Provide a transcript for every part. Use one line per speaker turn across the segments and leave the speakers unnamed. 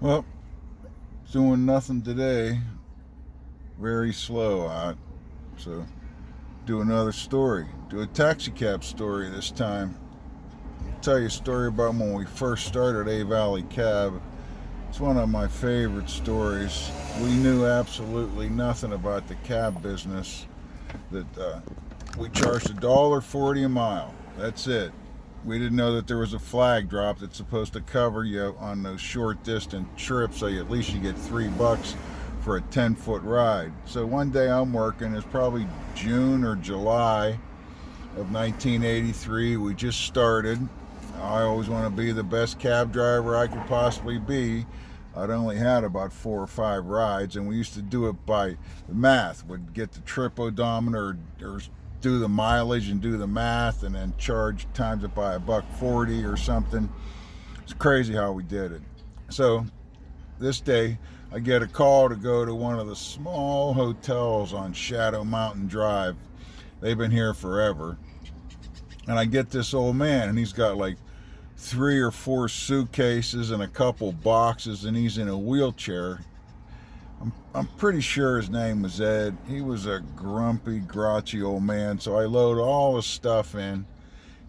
Well, doing nothing today. Very slow out. So, do another story. Do a taxicab story this time. I'll tell you a story about when we first started A Valley Cab. It's one of my favorite stories. We knew absolutely nothing about the cab business. That we charged $1.40 a mile. That's it. We didn't know that there was a flag drop that's supposed to cover you on those short distance trips, so at least you get $3 for a 10-foot ride. So one day I'm working, it's probably June or July of 1983. We just started. I always want to be the best cab driver I could possibly be. I'd only had about 4 or 5 rides, and we used to do it by math. Would get the trip odometer or do the mileage and do the math, and then charge times it by $1.40 or something. It's crazy how we did it. So this day, I get a call to go to one of the small hotels on Shadow Mountain Drive. They've been here forever. And I get this old man, and he's got like 3 or 4 suitcases and a couple boxes, and he's in a wheelchair. I'm pretty sure his name was Ed. He was a grumpy, grouchy old man. So I load all his stuff in,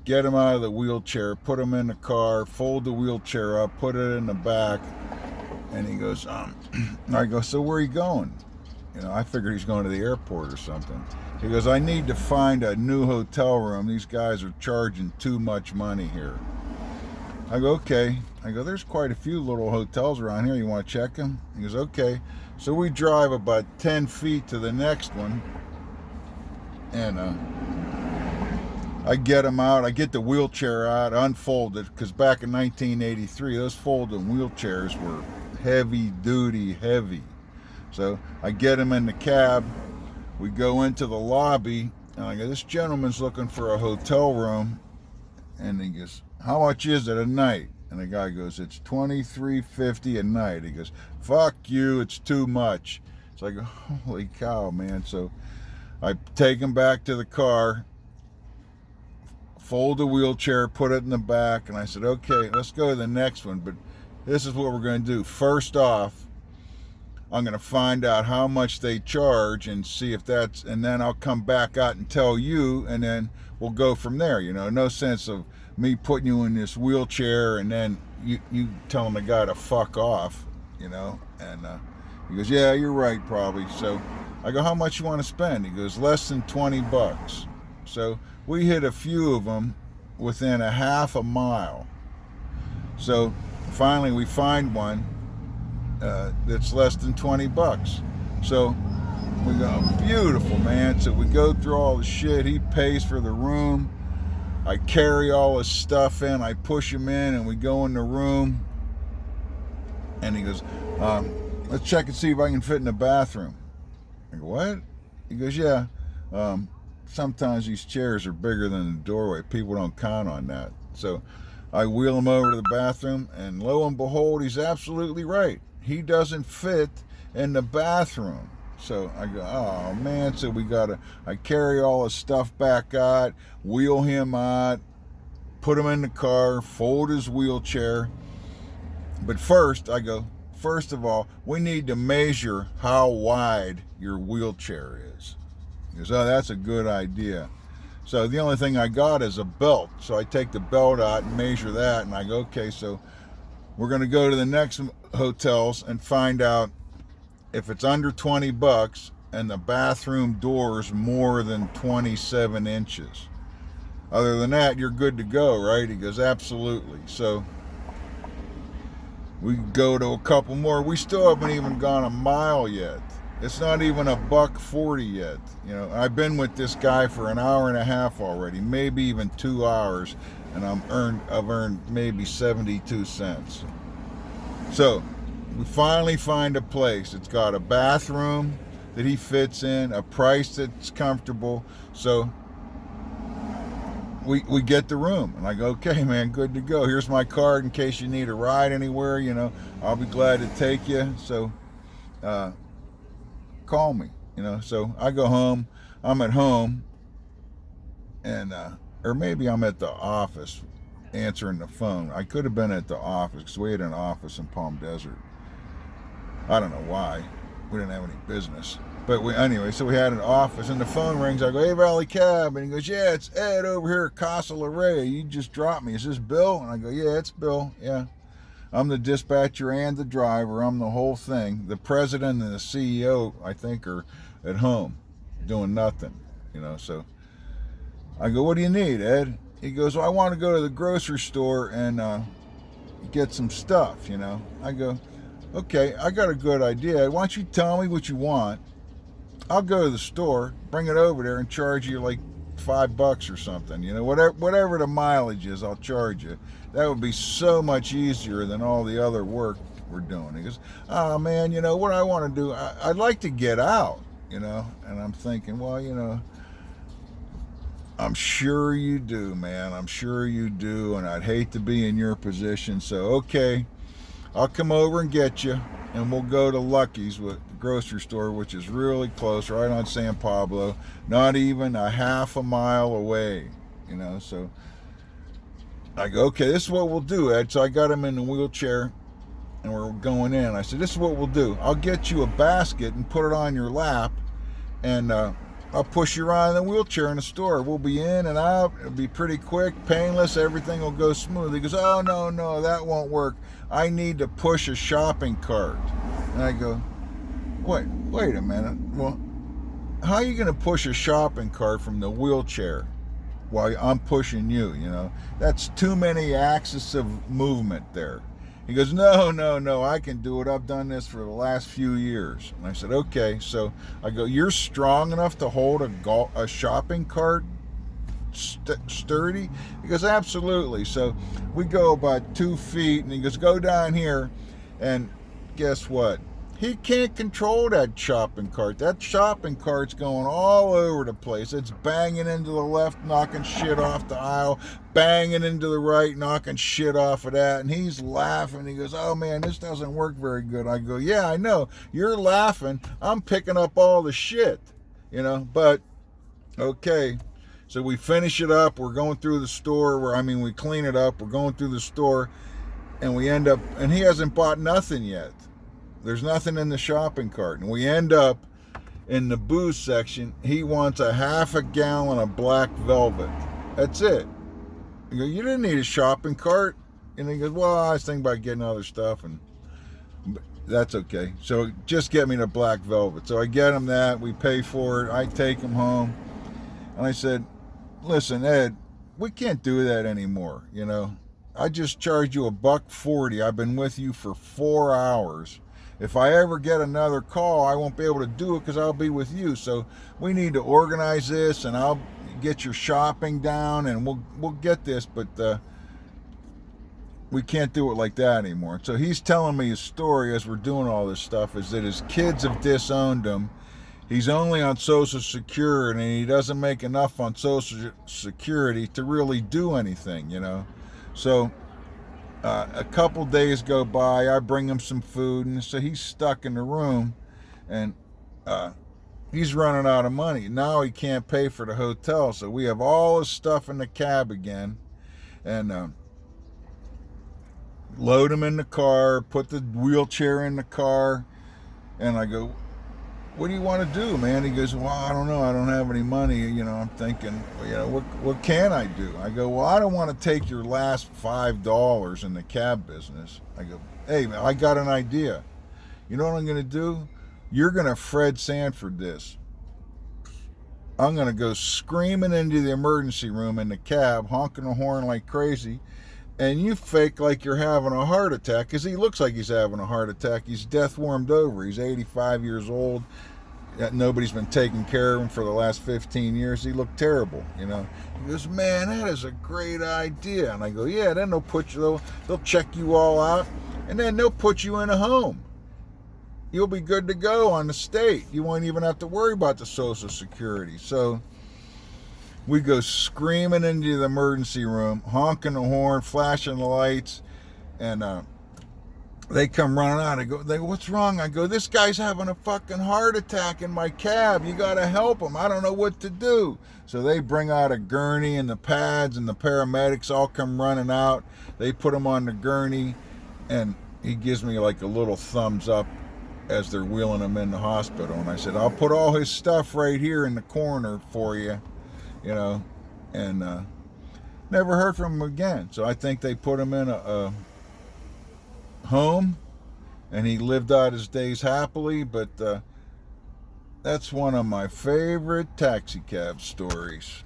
get him out of the wheelchair, put him in the car, fold the wheelchair up, put it in the back, and he goes, I go, so where are you going? I figured he's going to the airport or something. He goes, I need to find a new hotel room. These guys are charging too much money here. I go, okay. I go, there's quite a few little hotels around here. You want to check them? He goes, okay. So we drive about 10 feet to the next one. And I get him out. I get the wheelchair out, unfold it, because back in 1983, those folding wheelchairs were heavy duty, heavy. So I get him in the cab. We go into the lobby, and I go, this gentleman's looking for a hotel room. And he goes, how much is it a night? And the guy goes, it's $23.50 a night. He goes, fuck you, it's too much. So I go, holy cow, man. So I take him back to the car, fold the wheelchair, put it in the back, and I said, okay, let's go to the next one. But this is what we're going to do. First off, I'm going to find out how much they charge and see if that's, and then I'll come back out and tell you, and then we'll go from there. No sense of me putting you in this wheelchair and then you telling the guy to fuck off, And he goes, yeah, you're right, probably. So I go, how much you want to spend? He goes, less than $20. So we hit a few of them within a half a mile. So finally we find one that's less than $20. So we go, beautiful, man. So we go through all the shit. He pays for the room. I carry all his stuff in. I push him in, and we go in the room. And he goes, let's check and see if I can fit in the bathroom. I go, what? He goes, yeah. Sometimes these chairs are bigger than the doorway. People don't count on that. So I wheel him over to the bathroom, and lo and behold, he's absolutely right. He doesn't fit in the bathroom. So I go, oh man. So I carry all his stuff back out, wheel him out, put him in the car, fold his wheelchair. But first of all, we need to measure how wide your wheelchair is. He goes, oh, that's a good idea. So the only thing I got is a belt. So I take the belt out and measure that, and I go, okay, so we're going to go to the next hotels and find out if it's under $20 and the bathroom door is more than 27 inches. Other than that, you're good to go, right? He goes, absolutely. So we go to a couple more. We still haven't even gone a mile yet. It's not even $1.40 yet. I've been with this guy for an hour and a half already, maybe even 2 hours, and I've earned maybe 72 cents. So we finally find a place. It's got a bathroom that he fits in, a price that's comfortable. So we get the room, and I go, okay, man, good to go. Here's my card in case you need a ride anywhere. I'll be glad to take you. So call me. So I go home. I'm at home, and or maybe I'm at the office answering the phone. I could have been at the office because we had an office in Palm Desert. I don't know why. We didn't have any business. But anyway, so we had an office, and the phone rings. I go, "Hey, Valley Cab," and he goes, "Yeah, it's Ed over here at Casa Larea. You just dropped me. Is this Bill?" And I go, "Yeah, it's Bill. Yeah, I'm the dispatcher and the driver. I'm the whole thing. The president and the CEO, I think, are at home doing nothing, you know." So I go, "What do you need, Ed?" He goes, "Well, I want to go to the grocery store and get some stuff, you know." I go, "Okay, I got a good idea. Why don't you tell me what you want? I'll go to the store, bring it over there, and charge you like $5 or something. You know, whatever the mileage is, I'll charge you. That would be so much easier than all the other work we're doing." He goes, "Oh man, you know what I want to do? I'd like to get out, you know." And I'm thinking, well, you know, I'm sure you do, man. I'm sure you do, and I'd hate to be in your position. So okay, I'll come over and get you, and we'll go to Lucky's, with the grocery store, which is really close, right on San Pablo, not even a half a mile away, you know. So I go, "Okay, this is what we'll do, Ed." So I got him in the wheelchair, and we're going in. I said, "This is what we'll do. I'll get you a basket and put it on your lap, and I'll push you around in the wheelchair in the store. We'll be in and out. It'll be pretty quick, painless. Everything will go smooth." He goes, "Oh, no, that won't work. I need to push a shopping cart." And I go, wait a minute. Well, how are you going to push a shopping cart from the wheelchair while I'm pushing you, you know? That's too many axes of movement there. He goes, no, I can do it. I've done this for the last few years." And I said, "Okay." So I go, "You're strong enough to hold a shopping cart sturdy?" He goes, "Absolutely." So we go about 2 feet, and he goes, "Go down here." And guess what? He can't control that shopping cart. That shopping cart's going all over the place. It's banging into the left, knocking shit off the aisle, banging into the right, knocking shit off of that. And he's laughing. He goes, "Oh man, this doesn't work very good." I go, "Yeah, I know. You're laughing. I'm picking up all the shit, you know." But okay. So we finish it up. We're going through the store. We clean it up. We're going through the store, and we end up, and he hasn't bought nothing yet. There's nothing in the shopping cart. And we end up in the booze section. He wants a half a gallon of black velvet. That's it. I go, "You didn't need a shopping cart." And he goes, "Well, I was thinking about getting other stuff." And that's okay. So just get me the black velvet. So I get him that. We pay for it. I take him home. And I said, "Listen, Ed, we can't do that anymore. You know, I just charged you $1.40. I've been with you for 4 hours. If I ever get another call, I won't be able to do it because I'll be with you. So we need to organize this, and I'll get your shopping down, and we'll get this. But we can't do it like that anymore." So he's telling me his story as we're doing all this stuff, is that his kids have disowned him. He's only on Social Security, and he doesn't make enough on Social Security to really do anything, you know. So a couple days go by. I bring him some food, and so he's stuck in the room, and he's running out of money. Now he can't pay for the hotel, so we have all his stuff in the cab again, and load him in the car, put the wheelchair in the car, and I go, "What do you want to do, man?" He goes, "Well, I don't know. I don't have any money." You know, I'm thinking, well, you know, what can I do? I go, "Well, I don't want to take your last $5 in the cab business." I go, "Hey, man, I got an idea. You know what I'm going to do? You're going to Fred Sanford this. I'm going to go screaming into the emergency room in the cab, honking the horn like crazy, and you fake like you're having a heart attack," because he looks like he's having a heart attack. He's death warmed over. He's 85 years old. Nobody's been taking care of him for the last 15 years. He looked terrible, you know. He goes, "Man, that is a great idea." And I go, "Yeah, then they'll check you all out, and then they'll put you in a home. You'll be good to go on the state. You won't even have to worry about the Social Security." So we go screaming into the emergency room, honking the horn, flashing the lights, and they come running out. They go, "What's wrong?" I go, "This guy's having a fucking heart attack in my cab. You got to help him. I don't know what to do." So they bring out a gurney and the pads, and the paramedics all come running out. They put him on the gurney, and he gives me like a little thumbs up as they're wheeling him in the hospital. And I said, I'll put all his stuff right here in the corner for you, you know, and never heard from him again. So I think they put him in a home, and he lived out his days happily. But that's one of my favorite taxi cab stories.